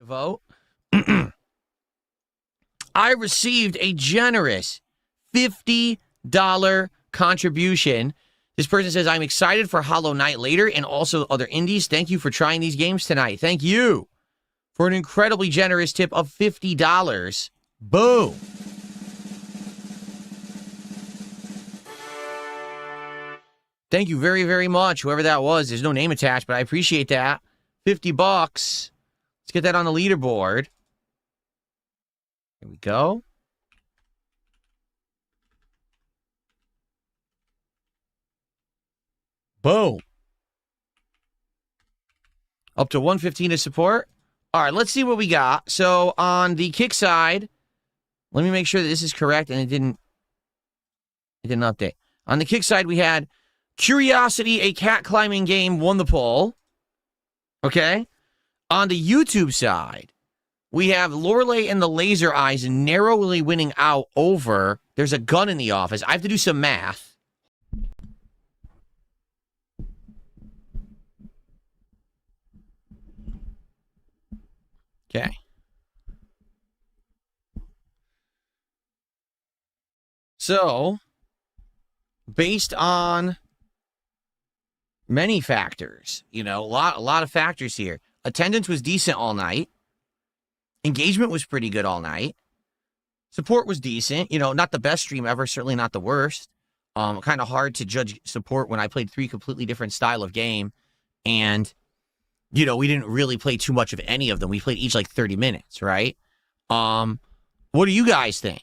Vote. I received a generous $50 contribution. This person says, I'm excited for Hollow Knight later and also other indies. Thank you for trying these games tonight. Thank you for an incredibly generous tip of $50. Boom. Thank you very, very much, whoever that was. There's no name attached, but I appreciate that. $50. Let's get that on the leaderboard. Here we go. Boom. Up to 115 to support. All right, let's see what we got. So on the kick side, let me make sure that this is correct and it didn't update. On the kick side, we had Curiosity, a cat climbing game, won the poll. Okay. On the YouTube side, we have Lorelei and the Laser Eyes narrowly winning out over There's a Gun in the Office. I have to do some math. Okay. So, based on many factors, a lot of factors here. Attendance was decent all night. Engagement was pretty good all night. Support was decent. Not the best stream ever, certainly not the worst. Kind of hard to judge support when I played 3 completely different style of game. And, we didn't really play too much of any of them. We played each like 30 minutes, right? What do you guys think?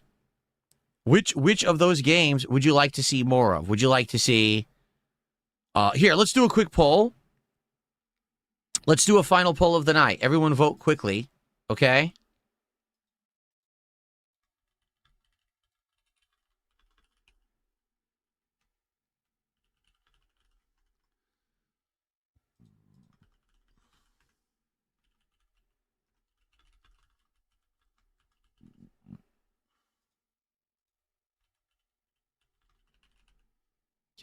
Which of those games would you like to see more of? Would you like to see... Here, let's do a quick poll. Let's do a final poll of the night. Everyone vote quickly, okay?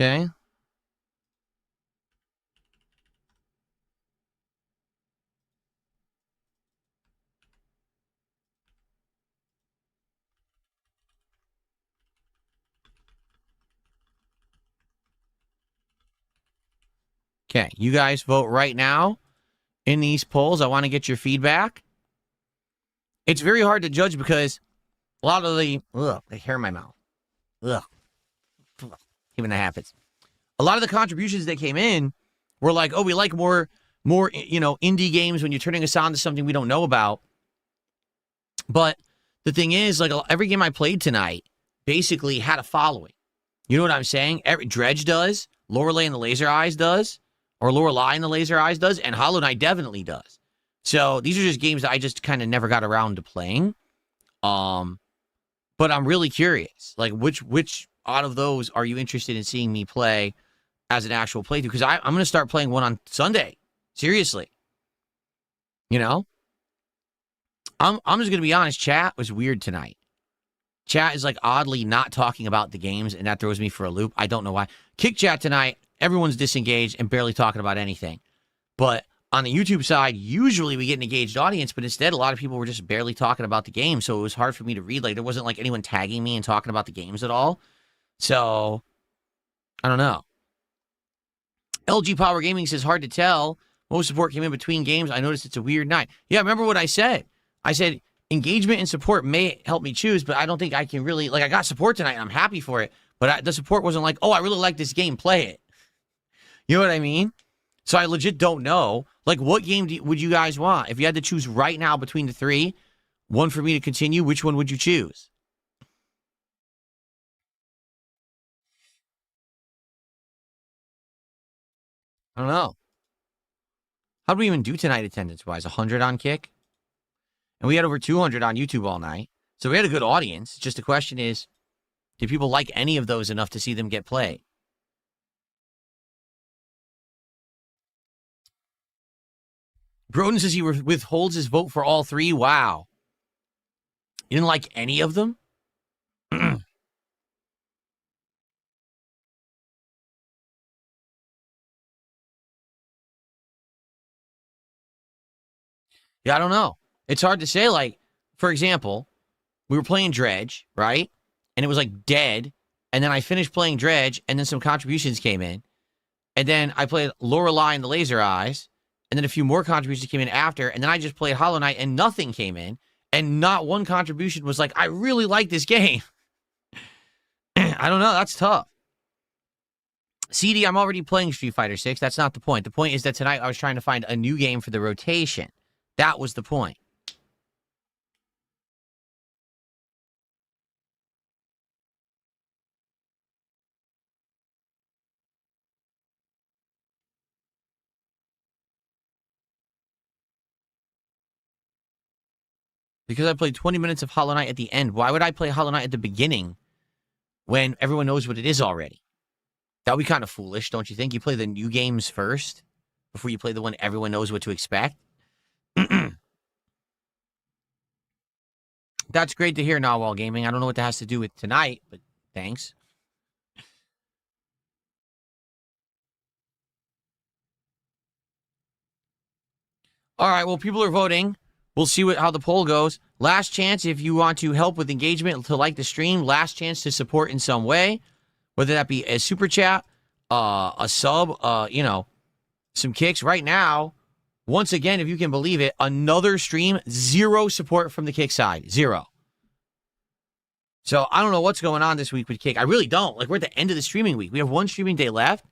Okay. Okay, you guys vote right now in these polls. I want to get your feedback. It's very hard to judge because a lot of the hair in my mouth. Even that happens. A lot of the contributions that came in were like, oh, we like more, indie games when you're turning us on to something we don't know about. But the thing is, like, every game I played tonight basically had a following. You know what I'm saying? Dredge does, Lorelei and the Laser Eyes does, or Lorelei and the Laser Eyes does, and Hollow Knight definitely does. So these are just games that I just kind of never got around to playing. But I'm really curious, like, which out of those are you interested in seeing me play as an actual playthrough? Because I'm going to start playing one on Sunday. Seriously. I'm just going to be honest. Chat was weird tonight. Chat is, like, oddly not talking about the games, and that throws me for a loop. I don't know why. Kick chat tonight, everyone's disengaged and barely talking about anything. But on the YouTube side, usually we get an engaged audience, but instead a lot of people were just barely talking about the game, so it was hard for me to read. Like, there wasn't, like, anyone tagging me and talking about the games at all. So, I don't know. LG Power Gaming says, hard to tell. Most support came in between games. I noticed it's a weird night. Yeah, remember what I said? I said engagement and support may help me choose, but I don't think I can really... Like, I got support tonight, and I'm happy for it, but the support wasn't like, oh, I really like this game, play it. You know what I mean? So I legit don't know. Like, what game would you guys want? If you had to choose right now between the 3, one for me to continue, which one would you choose? I don't know. How do we even do tonight attendance-wise? 100 on Kick? And we had over 200 on YouTube all night. So we had a good audience. Just the question is, do people like any of those enough to see them get played? Broden says he withholds his vote for all 3. Wow. You didn't like any of them? Yeah, I don't know. It's hard to say. Like, for example, we were playing Dredge, right? And it was like dead. And then I finished playing Dredge, and then some contributions came in. And then I played Lorelei and the Laser Eyes. And then a few more contributions came in after. And then I just played Hollow Knight, and nothing came in. And not one contribution was like, I really like this game. I don't know. That's tough. CD, I'm already playing Street Fighter 6. That's not the point. The point is that tonight I was trying to find a new game for the rotation. That was the point. Because I played 20 minutes of Hollow Knight at the end. Why would I play Hollow Knight at the beginning when everyone knows what it is already? That would be kind of foolish, don't you think? You play the new games first before you play the one everyone knows what to expect. That's great to hear, Narwhal Gaming. I don't know what that has to do with tonight, but thanks. All right, well, people are voting. We'll see how the poll goes. Last chance if you want to help with engagement, to like the stream. Last chance to support in some way, whether that be a super chat, a sub, some kicks. Right now, once again, if you can believe it, another stream, zero support from the kick side. Zero. So I don't know what's going on this week with kick. I really don't. Like, we're at the end of the streaming week. We have one streaming day left,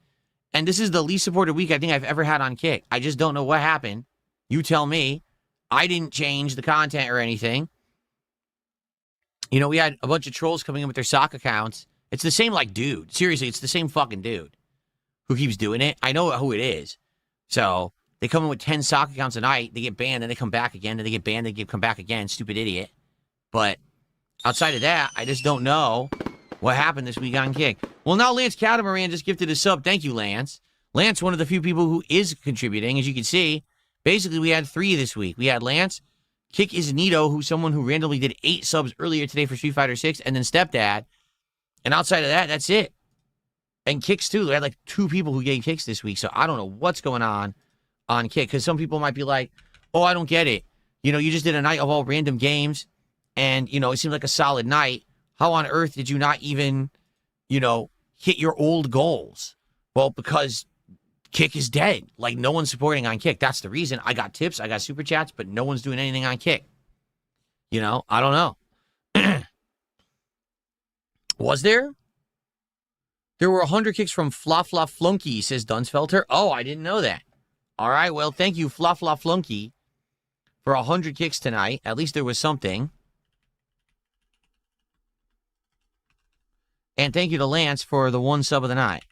and this is the least supported week I think I've ever had on kick. I just don't know what happened. You tell me. I didn't change the content or anything. You know, we had a bunch of trolls coming in with their sock accounts. It's the same, like, dude. Seriously, it's the same fucking dude who keeps doing it. I know who it is. So they come in with 10 sock accounts a night. They get banned, then they come back again. Then they get banned, they come back again. Stupid idiot. But outside of that, I just don't know what happened this week on Kick. Well, now Lance Catamaran just gifted a sub. Thank you, Lance. Lance, one of the few people who is contributing, as you can see. Basically, we had 3 this week. We had Lance, Kick is Nito, who's someone who randomly did 8 subs earlier today for Street Fighter 6, and then Stepdad. And outside of that, that's it. And Kicks, too. We had like 2 people who gave Kicks this week, so I don't know what's going on Kick, because some people might be like, oh, I don't get it. You know, you just did a night of all random games, and, you know, it seemed like a solid night. How on earth did you not even, you know, hit your old goals? Well, because Kick is dead. Like, no one's supporting on Kick. That's the reason. I got tips, I got super chats, but no one's doing anything on Kick. You know, I don't know. Was there? There were 100 kicks from Fla Fla Flunky, says Dunsfelter. Oh, I didn't know that. All right, well, thank you, Fla Fla Flunky, for 100 kicks tonight. At least there was something. And thank you to Lance for the 1 sub of the night.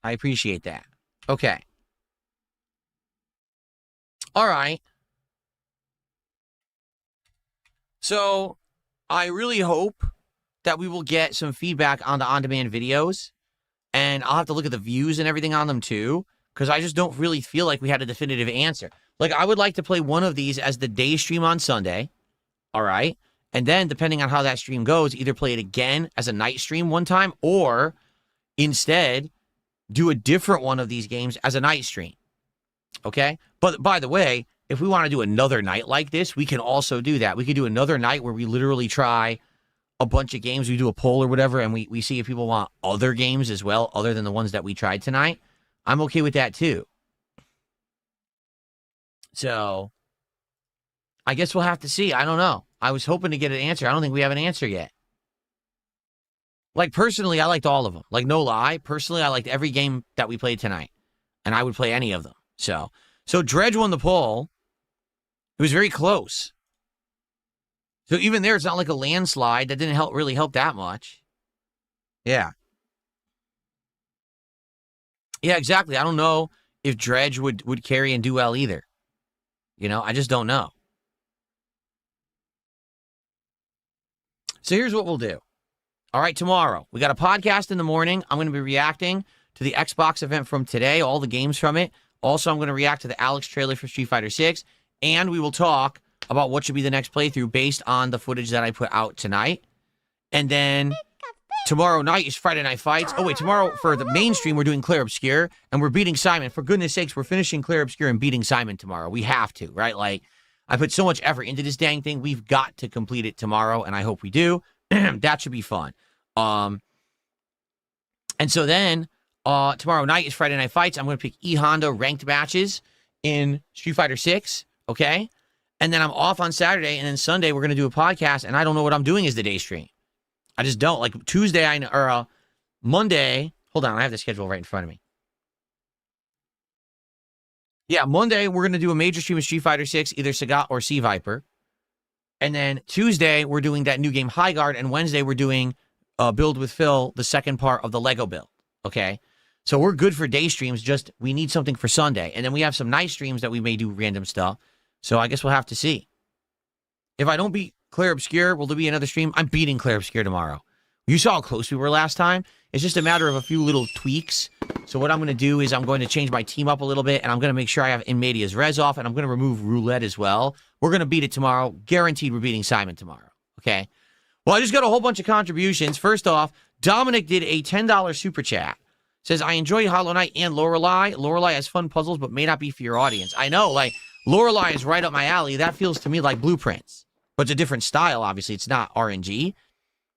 I appreciate that. Okay. All right. So, I really hope that we will get some feedback on the on-demand videos. And I'll have to look at the views and everything on them, too. Because I just don't really feel like we had a definitive answer. Like, I would like to play one of these as the day stream on Sunday. All right? And then, depending on how that stream goes, either play it again as a night stream one time, or instead do a different one of these games as a night stream. Okay? But by the way, if we want to do another night like this, we can also do that. We could do another night where we literally try a bunch of games. We do a poll or whatever, and we see if people want other games as well, other than the ones that we tried tonight. I'm okay with that too. So, I guess we'll have to see. I don't know. I was hoping to get an answer. I don't think we have an answer yet. Like, personally, I liked all of them. Like, no lie. Personally, I liked every game that we played tonight. And I would play any of them. So Dredge won the poll. It was very close. So even there, it's not like a landslide. That didn't really help that much. Yeah. Yeah, exactly. I don't know if Dredge would carry and do well either. You know, I just don't know. So here's what we'll do. All right, tomorrow, we got a podcast in the morning. I'm going to be reacting to the Xbox event from today, all the games from it. Also, I'm going to react to the Alex trailer for Street Fighter 6, and we will talk about what should be the next playthrough based on the footage that I put out tonight. And then Tomorrow night is Friday Night Fights. Oh, wait, tomorrow for the mainstream, we're doing Clear Obscure, and we're beating Simon. For goodness sakes, we're finishing Clear Obscure and beating Simon tomorrow. We have to, right? Like, I put so much effort into this dang thing. We've got to complete it tomorrow, and I hope we do. That should be fun. And so then, tomorrow night is Friday Night Fights. I'm going to pick E-Honda ranked matches in Street Fighter 6, okay? And then I'm off on Saturday, and then Sunday we're going to do a podcast, and I don't know what I'm doing as the day stream. I just don't. Like Tuesday, or Monday. Hold on, I have the schedule right in front of me. Yeah, Monday we're gonna do a major stream of Street Fighter 6, either Sagat or Sea Viper. And then Tuesday we're doing that new game High Guard, and Wednesday we're doing Build with Phil, the second part of the Lego build. Okay, so we're good for day streams. Just we need something for Sunday, and then we have some night streams that we may do random stuff. So I guess we'll have to see. If I don't beat Clear Obscure, will there be another stream? I'm beating Clear Obscure tomorrow. You saw how close we were last time. It's just a matter of a few little tweaks. So what I'm going to do is I'm going to change my team up a little bit, and I'm going to make sure I have Inmedia's Res off, and I'm going to remove Roulette as well. We're going to beat it tomorrow. Guaranteed we're beating Simon tomorrow. Okay? Well, I just got a whole bunch of contributions. First off, Dominic did a $10 super chat. Says, I enjoy Hollow Knight and Lorelei. Lorelei has fun puzzles, but may not be for your audience. I know, like, Lorelei is right up my alley. That feels to me like Blueprints. But it's a different style, obviously. It's not RNG.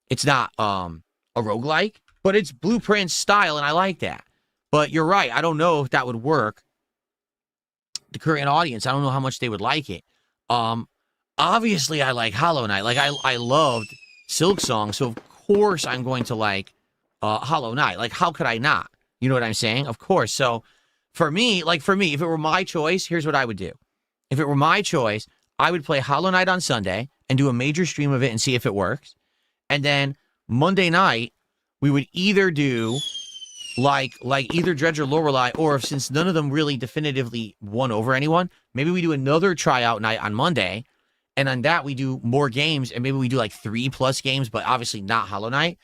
It's not a roguelike. But it's Blueprint style, and I like that. But you're right. I don't know if that would work. The current audience, I don't know how much they would like it. Obviously, I like Hollow Knight. Like, I loved Silk Song, so of course I'm going to like Hollow Knight. Like, how could I not? You know what I'm saying? Of course. So, for me, if it were my choice, here's what I would do. If it were my choice, I would play Hollow Knight on Sunday and do a major stream of it and see if it works. And then Monday night, we would either do like either Dredge or Lorelei, or if, since none of them really definitively won over anyone, maybe we do another tryout night on Monday. And on that, we do more games, and maybe we do like 3+ games, but obviously not Hollow Knight.